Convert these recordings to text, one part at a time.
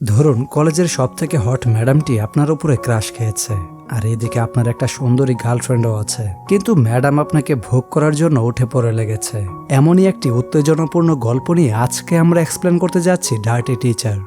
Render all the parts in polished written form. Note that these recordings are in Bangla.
ধরুন কলেজের সবথেকে হট ম্যাডামটি আপনার উপরে ক্রাশ খেয়েছে, আর এদিকে আপনার একটা সুন্দরী গার্লফ্রেন্ডও আছে, কিন্তু ম্যাডাম আপনাকে ভোগ করার জন্য উঠে পড়ে লেগেছে। এমনই একটি উত্তেজনাপূর্ণ গল্প নিয়ে আজকে আমরা এক্সপ্লেন করতে যাচ্ছি ডার্টি টিচার।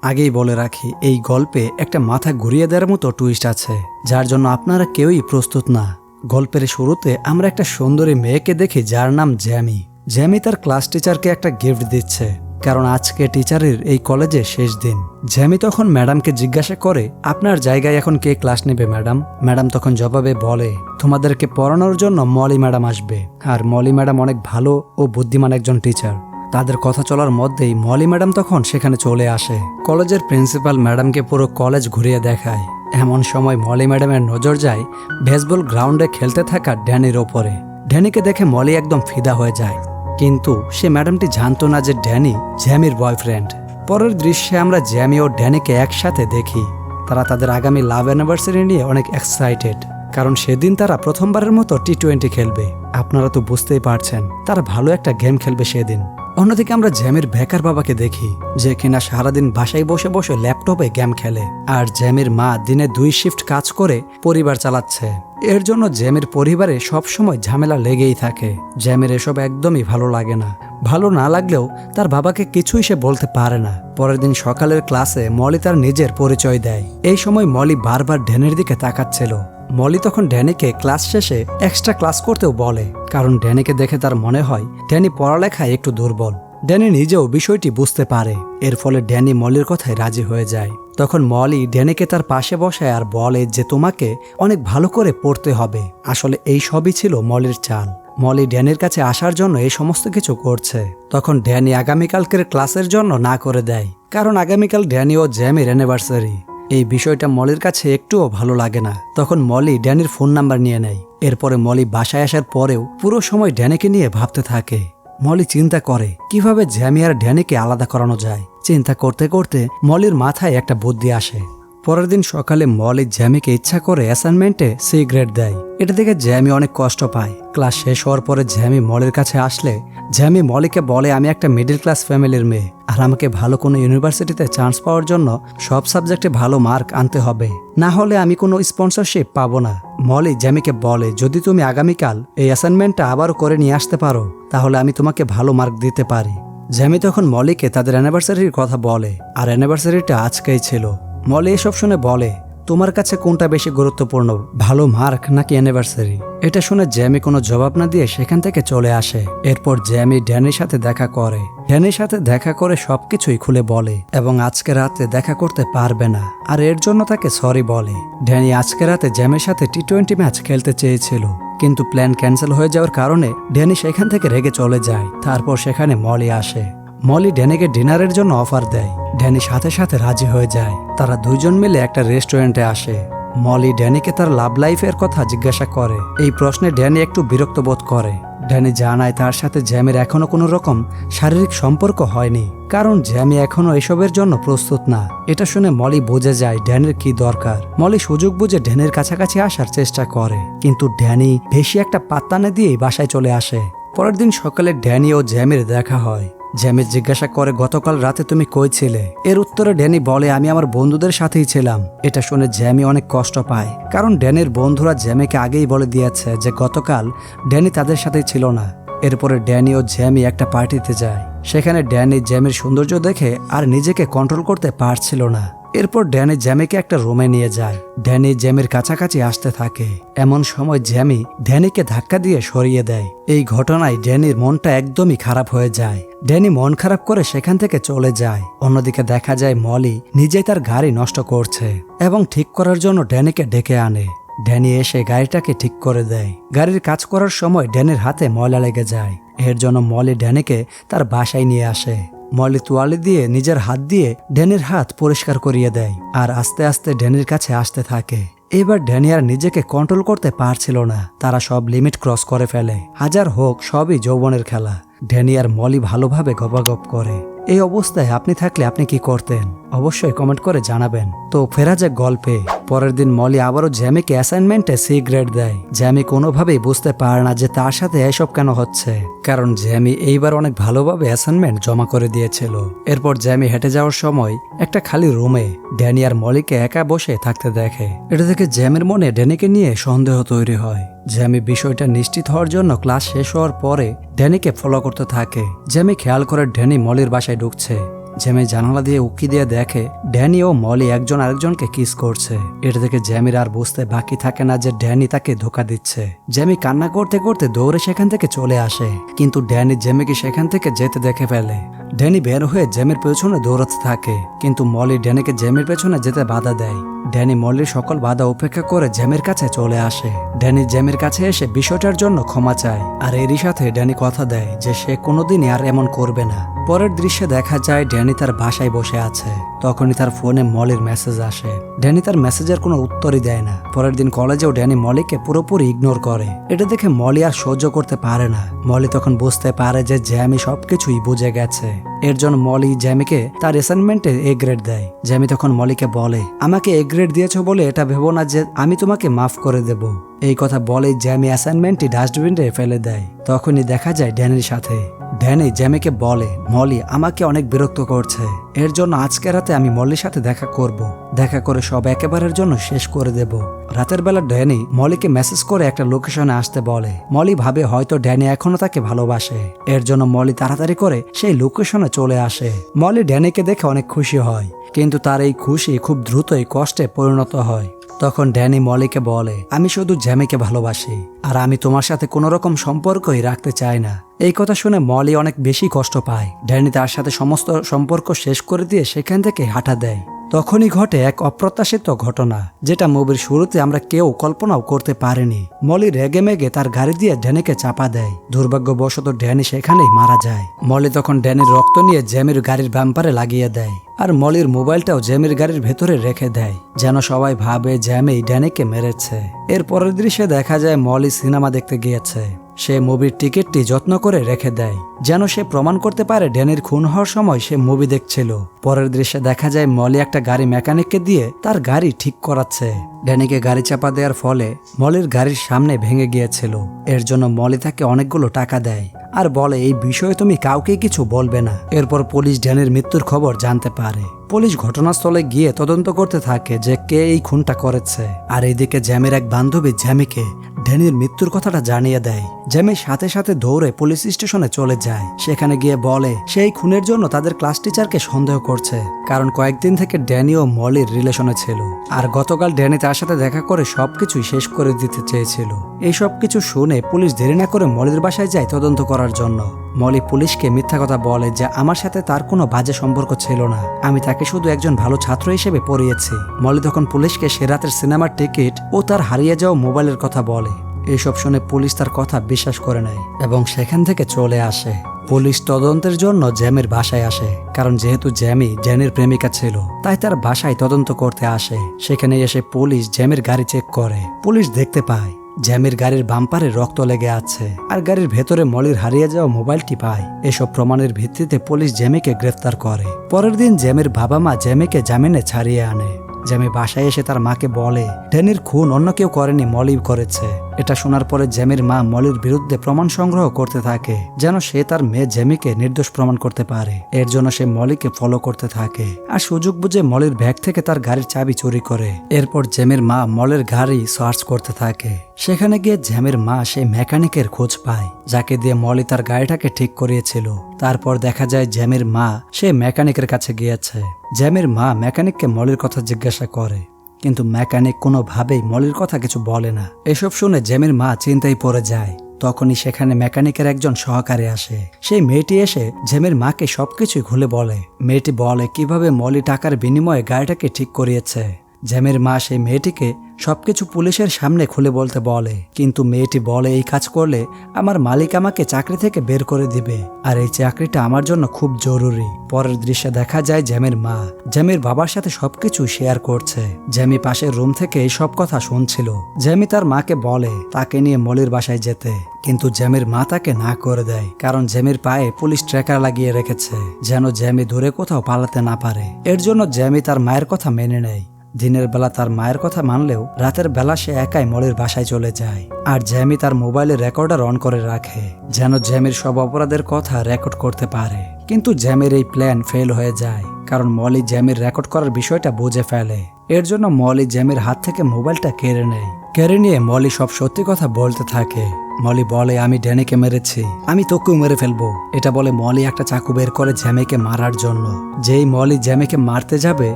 আগেই বলে রাখি, এই গল্পে একটা মাথা ঘুরিয়ে দেওয়ার মতো টুইস্ট আছে, যার জন্য আপনারা কেউই প্রস্তুত না। গল্পের শুরুতে আমরা একটা সুন্দরী মেয়েকে দেখি যার নাম জ্যামি। জ্যামি তার ক্লাস টিচারকে একটা গিফট দিচ্ছে, কারণ আজকে টিচারের এই কলেজে শেষ দিন। জ্যামি তখন ম্যাডামকে জিজ্ঞাসা করে, আপনার জায়গায় এখন কে ক্লাস নেবে ম্যাডাম? ম্যাডাম তখন জবাবে বলে, তোমাদেরকে পড়ানোর জন্য মলি ম্যাডাম আসবে। আর মলি ম্যাডাম অনেক ভালো ও বুদ্ধিমান একজন টিচার। তাদের কথা চলার মধ্যেই মলি ম্যাডাম তখন সেখানে চলে আসে। কলেজের প্রিন্সিপাল ম্যাডামকে পুরো কলেজ ঘুরিয়ে দেখায়। এমন সময় মলি ম্যাডামের নজর যায় বেসবল গ্রাউন্ডে খেলতে থাকা ড্যানির ওপরে। ড্যানিকে দেখে মলি একদম ফিদা হয়ে যায়, কিন্তু সে ম্যাডামটি জানতো না যে ড্যানি জ্যামির বয়ফ্রেন্ড। পরের দৃশ্যে আমরা জ্যামি ও ড্যানিকে একসাথে দেখি। তারা তাদের আগামী লাভ অ্যানিভার্সারি নিয়ে অনেক এক্সাইটেড, কারণ সেদিন তারা প্রথমবারের মতো টি20 খেলবে। আপনারা তো বুঝতেই পারছেন, তারা ভালো একটা গেম খেলবে সেদিন। অন্যদিকে আমরা জ্যামির বেকার বাবাকে দেখি, যে কিনা সারাদিন বাসায় বসে বসে ল্যাপটপে গেম খেলে। আর জ্যামির মা দিনে 2 শিফট কাজ করে পরিবার চালাচ্ছে। এর জন্য জ্যামির পরিবারে সবসময় ঝামেলা লেগেই থাকে। জ্যামির এসব একদমই ভালো লাগে না। ভালো না লাগলেও তার বাবাকে কিছুই সে বলতে পারে না। পরের দিন সকালের ক্লাসে মলি তার নিজের পরিচয় দেয়। এই সময় মলি বারবার ড্যানির দিকে তাকাচ্ছিল। মলি তখন ড্যানিকে ক্লাস শেষে এক্সট্রা ক্লাস করতেও বলে, কারণ ড্যানিকে দেখে তার মনে হয় ড্যানি পড়ালেখায় একটু দুর্বল। ড্যানি নিজেও বিষয়টি বুঝতে পারে। এর ফলে ড্যানি মলির কথায় রাজি হয়ে যায়। তখন মলি ড্যানিকে তার পাশে বসায় আর বলে যে তোমাকে অনেক ভালো করে পড়তে হবে। আসলে এই সবই ছিল মলির চাল। মলি ড্যানির কাছে আসার জন্য এই সমস্ত কিছু করছে। তখন ড্যানি আগামীকালকের ক্লাসের জন্য না করে দেয়, কারণ আগামীকাল ড্যানি ও জ্যামির অ্যানিভার্সারি। এই বিষয়টা মলির কাছে একটুও ভালো লাগে না। তখন মলি ড্যানির ফোন নাম্বার নিয়ে নেয়। এরপরে মলি বাসায় আসার পরেও পুরো সময় ড্যানিকে নিয়ে ভাবতে থাকে। মলি চিন্তা করে কিভাবে জ্যামি আর ড্যানিকে আলাদা করানো যায়। চিন্তা করতে করতে মলির মাথায় একটা বুদ্ধি আসে। পরের দিন সকালে মলি জ্যামিকে ইচ্ছা করে অ্যাসাইনমেন্টে সি গ্রেড দেয়। এটা দেখে জ্যামি অনেক কষ্ট পায়। ক্লাস শেষ হওয়ার পরে জ্যামি মলির কাছে আসলে জ্যামি মলিকে বলে, আমি একটা মিডল ক্লাস ফ্যামিলির মেয়ে, আর আমাকে ভালো কোনো ইউনিভার্সিটিতে চান্স পাওয়ার জন্য সব সাবজেক্টে ভালো মার্ক আনতে হবে, না হলে আমি কোনো স্পন্সরশিপ পাবো না। মলি জ্যামিকে বলে, যদি তুমি আগামীকাল এই অ্যাসাইনমেন্টটা আবারও করে নিয়ে আসতে পারো, তাহলে আমি তোমাকে ভালো মার্ক দিতে পারি। জ্যামি তখন মলিকে তাদের অ্যানিভার্সারির কথা বলে, আর অ্যানিভার্সারিটা আজকেই ছিল। মলি এসব শুনে বলে, তোমার কাছে কোনটা বেশি গুরুত্বপূর্ণ, ভালো মার্ক নাকি অ্যানিভার্সারি? এটা শুনে জ্যামি কোনো জবাব না দিয়ে সেখান থেকে চলে আসে। এরপর জ্যামি ড্যানির সাথে দেখা করে। ড্যানির সাথে দেখা করে সবকিছুই খুলে বলে, এবং আজকে রাতে দেখা করতে পারবে না, আর এর জন্য তাকে সরি বলে। ড্যানি আজকে রাতে জ্যামির সাথে টি20 ম্যাচ খেলতে চেয়েছিল, কিন্তু প্ল্যান ক্যান্সেল হয়ে যাওয়ার কারণে ড্যানি সেখান থেকে রেগে চলে যায়। তারপর সেখানে মলি আসে। মলি ড্যানিকে ডিনারের জন্য অফার দেয়। ড্যানি সাথে সাথে রাজি হয়ে যায়। তারা দুইজন মিলে একটা রেস্টুরেন্টে আসে। মলি ড্যানিকে তার লাভ লাইফের কথা জিজ্ঞাসা করে। এই প্রশ্নে ড্যানি একটু বিরক্ত বোধ করে। ড্যানি জানায় তার সাথে জ্যামির এখনো কোনো রকম শারীরিক সম্পর্ক হয়নি, কারণ জ্যামি এখনো এসবের জন্য প্রস্তুত না। এটা শুনে মলি বুঝে যায় ড্যানির কি দরকার। মলি সুযোগ বুঝে ড্যানির কাছাকাছি আসার চেষ্টা করে, কিন্তু ড্যানি বেশি একটা পাত্তা না দিয়েই বাসায় চলে আসে। পরের দিন সকালে ড্যানি ও জ্যামির দেখা হয়। জ্যামি জিজ্ঞাসা করে, গতকাল রাতে তুমি কই ছিলে? এর উত্তরে ড্যানি বলে, আমি আমার বন্ধুদের সাথেই ছিলাম। এটা শুনে জ্যামি অনেক কষ্ট পায়, কারণ ড্যানির বন্ধুরা জ্যামিকে আগেই বলে দিয়েছে যে গতকাল ড্যানি তাদের সাথেই ছিল না। এরপরে ড্যানি ও জ্যামি একটা পার্টিতে যায়। সেখানে ড্যানি জ্যামির সৌন্দর্য দেখে আর নিজেকে কন্ট্রোল করতে পারছিল না। এরপর ড্যানি জ্যামিকে একটা রুমে নিয়ে যায়। ড্যানি জ্যামির কাছাকাছি আসতে থাকে। এমন সময় জ্যামি ড্যানিকে ধাক্কা দিয়ে সরিয়ে দেয়। এই ঘটনায় ড্যানির মনটা একদমই খারাপ হয়ে যায়। ড্যানি মন খারাপ করে সেখান থেকে চলে যায়। অন্যদিকে দেখা যায় মলি নিজেই তার গাড়ি নষ্ট করছে এবং ঠিক করার জন্য ড্যানিকে ডেকে আনে। ড্যানি এসে গাড়িটাকে ঠিক করে দেয়। গাড়ির কাজ করার সময় ড্যানির হাতে ময়লা লেগে যায়। এর জন্য মলি ড্যানিকে তার বাসায় নিয়ে আসে। মলি তোয়ালে দিয়ে নিজের হাত দিয়ে ড্যানির হাত পরিষ্কার করিয়ে দেয়, আর আস্তে আস্তে ড্যানির কাছে আসতে থাকে। এবার ড্যানি আর নিজেকে কন্ট্রোল করতে পারছিল না। তারা সব লিমিট ক্রস করে ফেলে। হাজার হোক, সবই যৌবনের খেলা। ড্যানি আর মলি ভালোভাবে গপাগপ করে। এই অবস্থায় আপনি থাকলে আপনি কি করতেন? অবশ্যই কমেন্ট করে জানাবেন। তো ফেরা যাক গল্পে। পরের দিন মলি আবারও জ্যামিকে অ্যাসাইনমেন্টে সি গ্রেড দেয়। জ্যামি কোনোভাবেই বুঝতে পারে না যে তার সাথে এসব কেন হচ্ছে, কারণ জ্যামি এইবার অনেক ভালোভাবে অ্যাসাইনমেন্ট জমা করে দিয়েছিল। এরপর জ্যামি হেঁটে যাওয়ার সময় একটা খালি রুমে ড্যানি আর মলিকে একা বসে থাকতে দেখে। এটা থেকে জ্যামির মনে ড্যানিকে নিয়ে সন্দেহ তৈরি হয়। জ্যামি বিষয়টা নিশ্চিত হওয়ার জন্য ক্লাস শেষ হওয়ার পরে ড্যানিকে ফলো করতে থাকে। জ্যামি খেয়াল করে ড্যানি মলির বাসায় ঢুকছে। জ্যামি জানালা দিয়ে উকি দিয়ে দেখে ড্যানি ও মলি একজন আরেকজনকে কিস করছে। এটা থেকে জ্যামির আর বুঝতে বাকি থাকে না যে ড্যানি তাকে ধোকা দিচ্ছে। জ্যামি কান্না করতে করতে দৌড়ে সেখান থেকে চলে আসে, কিন্তু ড্যানি জ্যামিকে সেখান থেকে যেতে দেখে ফেলে। ড্যানি বের হয়ে জ্যামির পেছনে দৌড়াতে থাকে, কিন্তু মলি ড্যানিকে জ্যামির পেছনে যেতে বাধা দেয়। ড্যানি মলির সকল বাধা উপেক্ষা করে জ্যামির কাছে চলে আসে। ড্যানি জ্যামির কাছে এসে বিষয়টার জন্য ক্ষমা চায়, আর এরই সাথে ড্যানি কথা দেয় যে সে কোনোদিনই আর এমন করবে না। পরের দৃশ্যে দেখা যায় ড্যানি তার বাসায় বসে আছে। তখনই তার ফোনে মলির মেসেজ আসে। ড্যানি তার মেসেজের কোনো উত্তরই দেয় না। পরের দিন কলেজেও ড্যানি মলিকে পুরোপুরি ইগনোর করে। এটা দেখে মলি আর সহ্য করতে পারে না। মলি তখন বুঝতে পারে যে জ্যামি সবকিছুই বুঝে গেছে। এর জন্য মলি জ্যামিকে তার অ্যাসাইনমেন্টে এ গ্রেড দেয়। জ্যামি তখন মলিকে বলে, আমাকে এ গ্রেড দিয়েছো বলে এটা ভেবো না যে আমি তোমাকে মাফ করে দেব। এই কথা বলে জ্যামি অ্যাসাইনমেন্টটি ডাস্টবিনে ফেলে দেয়। তখনই দেখা যায় ড্যানির সাথে। ড্যানি জ্যামিকে বলে, মলি আমাকে অনেক বিরক্ত করছে, এর জন্য আজকে রাতে আমি মলির সাথে দেখা করব। দেখা করে সব একেবারের জন্য শেষ করে দেব। রাতের বেলা ড্যানি মলিকে মেসেজ করে একটা লোকেশনে আসতে বলে। মলি ভাবে হয়তো ড্যানি এখনো তাকে ভালোবাসে। এর জন্য মলি তাড়াতাড়ি করে সেই লোকেশনে চলে আসে। মলি ড্যানিকে দেখে অনেক খুশি হয়, কিন্তু তার এই খুশি খুব দ্রুতই কষ্টে পরিণত হয়। তখন ড্যানি মলিকে বলে, আমি শুধু জ্যামিকে ভালোবাসি, আর আমি তোমার সাথে কোনো রকম সম্পর্কই রাখতে চাই না। এই কথা শুনে মলি অনেক বেশি কষ্ট পায়। ড্যানি তার সাথে সমস্ত সম্পর্ক শেষ করে দিয়ে সেখান থেকে হাঁটা দেয়। তখনই ঘটে এক অপ্রত্যাশিত ঘটনা, যেটা মুভির শুরুতে আমরা কেউ কল্পনাও করতে পারিনি। মলি রেগে মেগে তার গাড়ি দিয়ে ড্যানিকে চাপা দেয়। দুর্ভাগ্যবশত ড্যানি সেখানেই মারা যায়। মলি তখন ড্যানির রক্ত নিয়ে জ্যামির গাড়ির বাম্পারে লাগিয়ে দেয়, আর মলির মোবাইলটাও জ্যামির গাড়ির ভেতরে রেখে দেয়, যেন সবাই ভাবে জ্যামি ড্যানিকে মেরেছে। এর পরের দৃশ্যে দেখা যায় মলি সিনেমা দেখতে গিয়েছে। সে মুভির টিকিটটি যত্ন করে রেখে দেয়, যেন সে প্রমাণ করতে পারে ড্যানির খুন হওয়ার সময় সে মুভি দেখছিল। পরের দৃশ্যে দেখা যায় মলি একটা গাড়ি মেকানিককে দিয়ে তার গাড়ি ঠিক করাচ্ছে। ড্যানিকে গাড়ি চাপা দেওয়ার ফলে মলির গাড়ির সামনে ভেঙে গিয়েছিল। এর জন্য মলি তাকে অনেকগুলো টাকা দেয়, আর বলে এই বিষয়ে তুমি কাউকে কিছু বলবে না। এরপর পুলিশ ড্যানির মৃত্যুর খবর জানতে পারে। পুলিশ ঘটনাস্থলে গিয়ে তদন্ত করতে থাকে যে কে এই খুনটা করেছে। আর এইদিকে জ্যামির এক বান্ধবী জ্যামিকে ড্যানির মৃত্যুর কথাটা জানিয়ে দেয়। জ্যামি সাথে সাথে দৌড়ে পুলিশ স্টেশনে চলে যায়। সেখানে গিয়ে বলে সেই খুনের জন্য তাদের ক্লাস টিচারকে সন্দেহ করছে, কারণ কয়েকদিন থেকে ড্যানি ও মলির রিলেশনে ছিল, আর গতকাল ড্যানি তার সাথে দেখা করে সবকিছুই শেষ করে দিতে চেয়েছিল। এই সব কিছু শুনে পুলিশ দেরি না করে মলির বাসায় যায় তদন্ত করার জন্য। মলি পুলিশকে মিথ্যা কথা বলে যে আমার সাথে তার কোনো বাজে সম্পর্ক ছিল না, আমি তাকে শুধু একজন ভালো ছাত্র হিসেবে পড়িয়েছি। মলি তখন পুলিশকে সে রাতের সিনেমার টিকিট ও তার হারিয়ে যাওয়া মোবাইলের কথা বলে। এইসব শুনে পুলিশ তার কথা বিশ্বাস করে নেয় এবং সেখান থেকে চলে আসে। পুলিশ তদন্তের জন্য জ্যামির বাসায় আসে, কারণ যেহেতু জ্যামি ড্যানির প্রেমিকা ছিল, তাই তার বাসায় তদন্ত করতে আসে। সেখানে এসে পুলিশ জ্যামির গাড়ি চেক করে। পুলিশ দেখতে পায় জ্যামির গাড়ির বাম্পারে রক্ত লেগে আছে, আর গাড়ির ভেতরে মলির হারিয়ে যাওয়া মোবাইলটি পায়। এসব প্রমাণের ভিত্তিতে পুলিশ জ্যামিকে গ্রেফতার করে। পরের দিন জ্যামির বাবা মা জ্যামিকে জামিনে ছাড়িয়ে আনে। জ্যামি বাসায় এসে তার মাকে বলে ড্যানির খুন অন্য কেউ করেনি, মলি করেছে। এটা শোনার পরে জ্যামির মা মলির বিরুদ্ধে প্রমাণ সংগ্রহ করতে থাকে, যেন সে তার মেয়ে জ্যামিকে নির্দোষ প্রমাণ করতে পারে। এর জন্য সে মলিকে ফলো করতে থাকে, আর সুযোগ বুঝে মলির ব্যাগ থেকে তার গাড়ির চাবি চুরি করে। এরপর জ্যামির মা মলির গাড়ি সার্চ করতে থাকে। সেখানে গিয়ে জ্যামির মা সেই মেকানিকের খোঁজ পায়, যাকে দিয়ে মলি তার গাড়িটাকে ঠিক করিয়েছিল। তারপর দেখা যায় জ্যামির মা সে মেকানিকের কাছে গিয়েছে। জ্যামির মা মেকানিককে মলির কথা জিজ্ঞাসা করে, কিন্তু মেকানিক কোনোভাবেই মলির কথা কিছু বলে না। এসব শুনে জ্যামির মা চিন্তায় পড়ে যায়। তখনই সেখানে মেকানিকের একজন সহকারী আসে। সেই মেয়েটি এসে জ্যামির মাকে সবকিছুই খুলে বলে। মেয়েটি বলে কিভাবে মলি টাকার বিনিময়ে গাড়িটাকে ঠিক করিয়েছে। জ্যামির মা সেই মেয়েটিকে সবকিছু পুলিশের সামনে খুলে বলতে বলে, কিন্তু মেয়েটি বলে এই কাজ করলে আমার মালিক আমাকে চাকরি থেকে বের করে দিবে, আর এই চাকরিটা আমার জন্য খুব জরুরি। পরের দৃশ্যে দেখা যায় জ্যামির মা জ্যামির বাবার সাথে সবকিছু শেয়ার করছে। জ্যামি পাশের রুম থেকে এই সব কথা শুনছিল। জ্যামি তার মাকে বলে তাকে নিয়ে মলির বাসায় যেতে, কিন্তু জ্যামির মা তাকে না করে দেয়, কারণ জ্যামির পায়ে পুলিশ ট্র্যাকার লাগিয়ে রেখেছে, যেন জ্যামি দূরে কোথাও পালাতে না পারে। এর জন্য জ্যামি তার মায়ের কথা মেনে নেয় দিনের বেলা তার মায়ের কথা মানলেও রাতের বেলা সে একাই মলির বাসায় চলে যায়। আর জ্যামি তার মোবাইলে রেকর্ডার অন করে রাখে যেন জ্যামির সব অপরাধের কথা রেকর্ড করতে পারে। কিন্তু জ্যামির এই প্ল্যান ফেল হয়ে যায়, কারণ মলি জ্যামির রেকর্ড করার বিষয়টা বুঝে ফেলে। এর জন্য মলি জ্যামির হাত থেকে মোবাইলটা কেড়ে নেয়। কেড়ে নিয়ে মলি সব সত্যি কথা বলতে থাকে। মলি বলে, আমি ড্যানিকে মেরেছি, আমি তোকেও মেরে ফেলবো। এটা বলে মলি একটা চাকু বের করে জ্যামিকে মারার জন্য। যেই মলি জ্যামিকে মারতে যাবে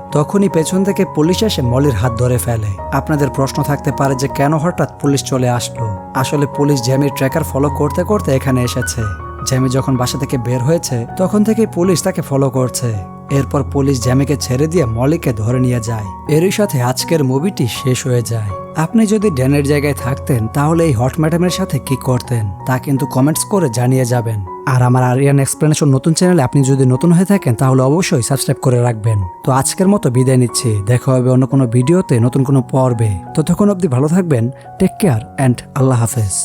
তখনই পেছন থেকে পুলিশ এসে মলির হাত ধরে ফেলে। আপনাদের প্রশ্ন থাকতে পারে যে কেন হঠাৎ পুলিশ চলে আসলো। আসলে পুলিশ জ্যামির ট্র্যাকার ফলো করতে করতে এখানে এসেছে। জ্যামি যখন বাসা থেকে বের হয়েছে তখন থেকে পুলিশ তাকে ফলো করছে। এরপর পুলিশ জ্যামিকে ছেড়ে দিয়ে মলিকে ধরে নিয়ে যায়। এরই সাথে আজকের মুভিটি শেষ হয়ে যায়। আপনি যদি ড্যানের জায়গায় থাকতেন তাহলে এই হট ম্যাডামের সাথে কি করতেন তা কিন্তু কমেন্টস করে জানিয়ে যাবেন। আর আমার আরিয়ান এক্সপ্লেনেশন নতুন চ্যানেলে আপনি যদি নতুন হয়ে থাকেন তাহলে অবশ্যই সাবস্ক্রাইব করে রাখবেন। তো আজকের মতো বিদায় নিচ্ছি, দেখা হবে অন্য কোনো ভিডিওতে নতুন কোনো পর্বে। ততক্ষণ অবধি ভালো থাকবেন, টেক কেয়ার অ্যান্ড আল্লাহ হাফেজ।